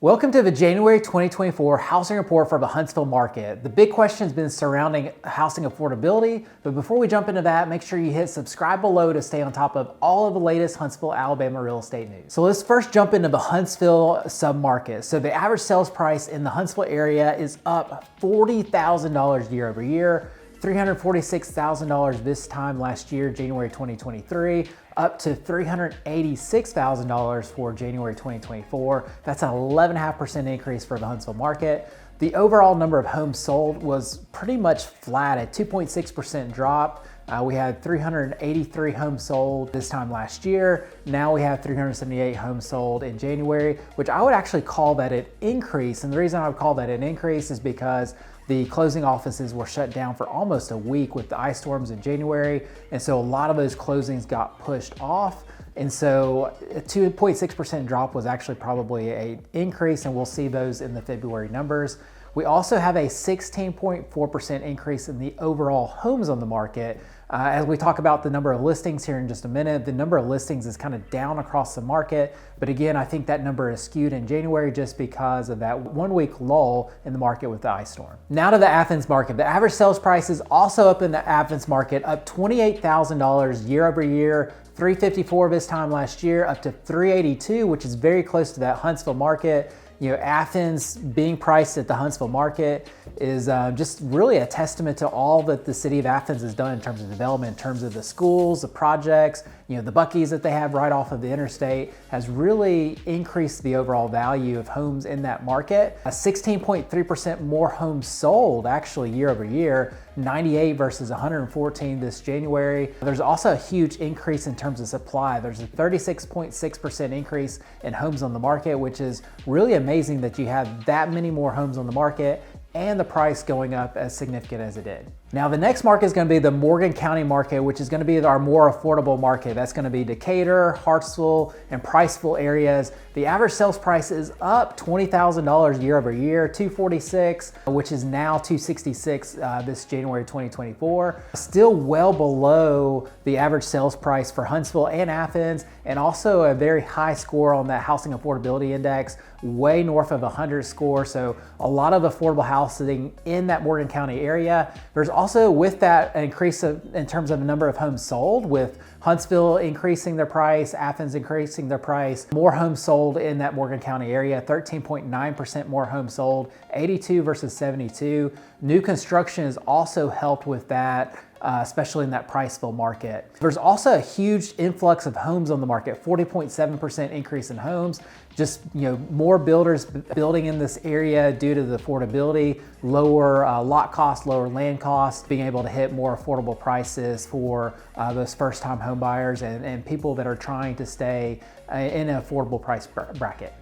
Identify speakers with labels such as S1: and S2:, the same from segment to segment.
S1: Welcome to the January 2024 housing report for the Huntsville market. The big question has been surrounding housing affordability, but before we jump into that, make sure you hit subscribe below to stay on top of all of the latest Huntsville, Alabama real estate news. So let's first jump into the Huntsville submarket. So the average sales price in the Huntsville area is up $40,000 year over year. $346,000 this time last year, January 2023, up to $386,000 for January 2024. That's an 11.5% increase for the Huntsville market. The overall number of homes sold was pretty much flat at 2.6% drop. We had 383 homes sold this time last year. Now we have 378 homes sold in January, which I would actually call that an increase. And the reason I would call that an increase is because the closing offices were shut down for almost a week with the ice storms in January. And so a lot of those closings got pushed off. And so a 2.6% drop was actually probably an increase, and we'll see those in the February numbers. We also have a 16.4% increase in the overall homes on the market. As we talk about the number of listings here in just a minute, the number of listings is kind of down across the market. But again, I think that number is skewed in January just because of that 1 week lull in the market with the ice storm. Now to the Athens market. The average sales price is also up in the Athens market, up $28,000 year over year. $354 this time last year, up to $382, which is very close to that Huntsville market. You know, Athens being priced at the Huntsville market is just really a testament to all that the city of Athens has done in terms of development, in terms of the schools, the projects, you know, the Buc-ee's that they have right off of the interstate has really increased the overall value of homes in that market. 16.3% more homes sold actually year over year, 98 versus 114 this January. There's also a huge increase in terms of supply. There's a 36.6% increase in homes on the market, which is really amazing that you have that many more homes on the market and the price going up as significant as it did. Now the next market is going to be the Morgan County market, which is going to be our more affordable market. That's going to be Decatur, Hartsville, and Priceville areas. The average sales price is up $20,000 year over year, $246, which is now $266 this January 2024. Still well below the average sales price for Huntsville and Athens, and also a very high score on that housing affordability index, way north of 100 score. So a lot of affordable housing in that Morgan County area. There's also with that an increase in terms of the number of homes sold, with Huntsville increasing their price, Athens increasing their price. More homes sold in that Morgan County area, 13.9% more homes sold, 82 versus 72. New construction has also helped with that, especially in that Priceville market. There's also a huge influx of homes on the market, 40.7% increase in homes. Just, you know, more builders building in this area due to the affordability, lower lot costs, lower land costs, being able to hit more affordable prices for those first-time home buyers and people that are trying to stay in an affordable price bracket.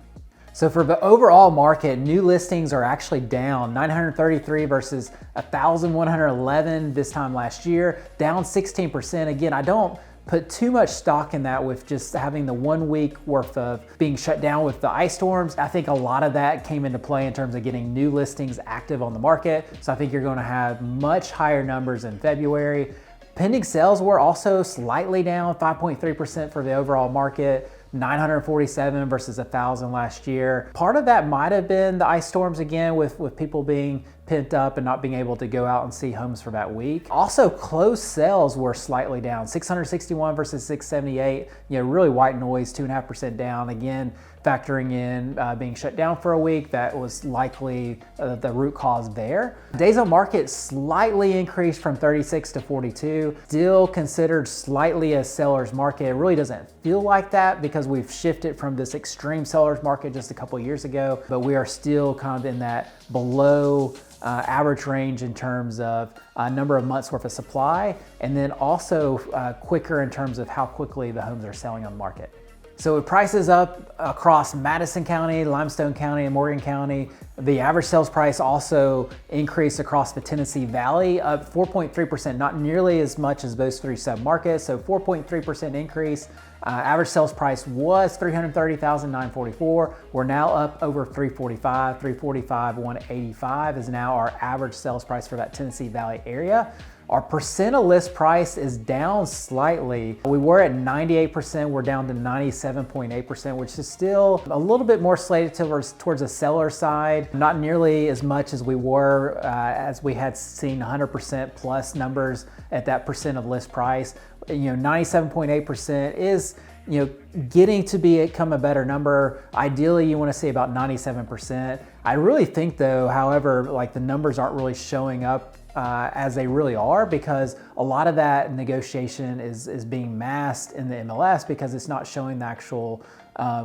S1: So for the overall market, new listings are actually down 933 versus 1,111 this time last year, down 16%. Again, I don't put too much stock in that with just having the 1 week worth of being shut down with the ice storms. I think a lot of that came into play in terms of getting new listings active on the market. So I think you're going to have much higher numbers in February. Pending sales were also slightly down, 5.3% for the overall market. 947 versus 1,000 last year. Part of that might have been the ice storms again, with people being pent up and not being able to go out and see homes for that week. Also, closed sales were slightly down, 661 versus 678. You know, really white noise, 2.5% down. Again, factoring in being shut down for a week, that was likely the root cause there. Days on market slightly increased from 36 to 42. Still considered slightly a seller's market. It really doesn't feel like that because we've shifted from this extreme seller's market just a couple years ago, but we are still kind of in that below average range in terms of number of months worth of supply, and then also quicker in terms of how quickly the homes are selling on the market. So with prices up across Madison County, Limestone County, and Morgan County, the average sales price also increased across the Tennessee Valley, up 4.3%, not nearly as much as those three sub-markets, so 4.3% increase. Average sales price was $330,944. We're now up over $345, $185 is now our average sales price for that Tennessee Valley area. Our percent of list price is down slightly. We were at 98%, we're down to 97.8%, which is still a little bit more slated towards the seller side. Not nearly as much as we were as we had seen 100% plus numbers at that percent of list price. 97.8% is getting to become a better number. Ideally, you want to see about 97%. I really think though, however, like the numbers aren't really showing up as they really are, because a lot of that negotiation is being masked in the MLS because it's not showing the actual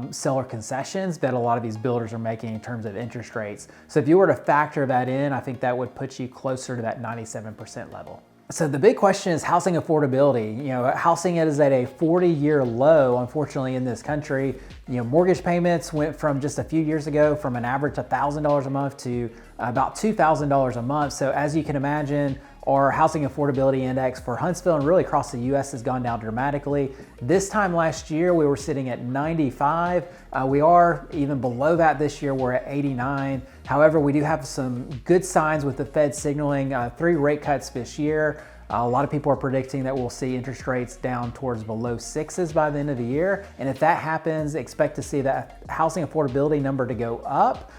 S1: seller concessions that a lot of these builders are making in terms of interest rates. So if you were to factor that in, I think that would put you closer to that 97% level. So the big question is housing affordability. Housing is at a 40-year low, unfortunately, in this country. Mortgage payments went from just a few years ago from an average of $1,000 a month to about $2,000 a month. So as you can imagine, our housing affordability index for Huntsville and really across the US has gone down dramatically. This time last year, we were sitting at 95. We are even below that this year, we're at 89. However, we do have some good signs with the Fed signaling 3 rate cuts this year. A lot of people are predicting that we'll see interest rates down towards below 6s by the end of the year. And if that happens, expect to see that housing affordability number to go up,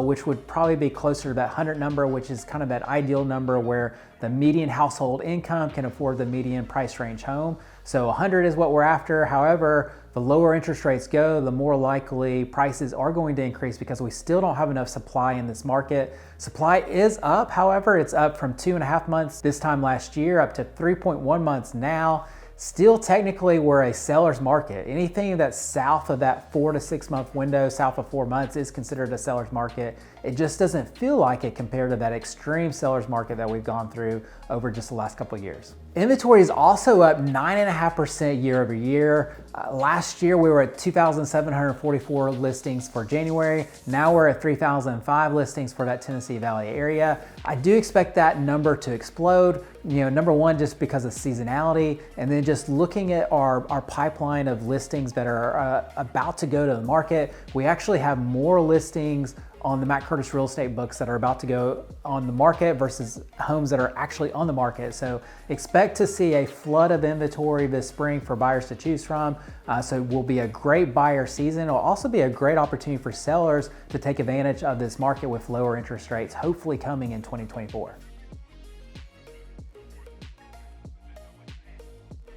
S1: which would probably be closer to that 100 number, which is kind of that ideal number where the median household income can afford the median price range home. So 100 is what we're after. However, the lower interest rates go, the more likely prices are going to increase because we still don't have enough supply in this market. Supply is up, however, it's up from 2.5 months this time last year up to 3.1 months now. Still technically we're a seller's market. Anything that's south of that 4 to 6 month window, south of 4 months, is considered a seller's market. It just doesn't feel like it compared to that extreme seller's market that we've gone through over just the last couple of years. Inventory is also up 9.5% year over year. Last year we were at 2,744 listings for January. Now we're at 3,005 listings for that Tennessee Valley area. I do expect that number to explode. Number one, just because of seasonality, and then just looking at our pipeline of listings that are about to go to the market. We actually have more listings on the Matt Curtis real estate books that are about to go on the market versus homes that are actually on the market. So expect to see a flood of inventory this spring for buyers to choose from. So it will be a great buyer season. It'll also be a great opportunity for sellers to take advantage of this market with lower interest rates, hopefully coming in 2024.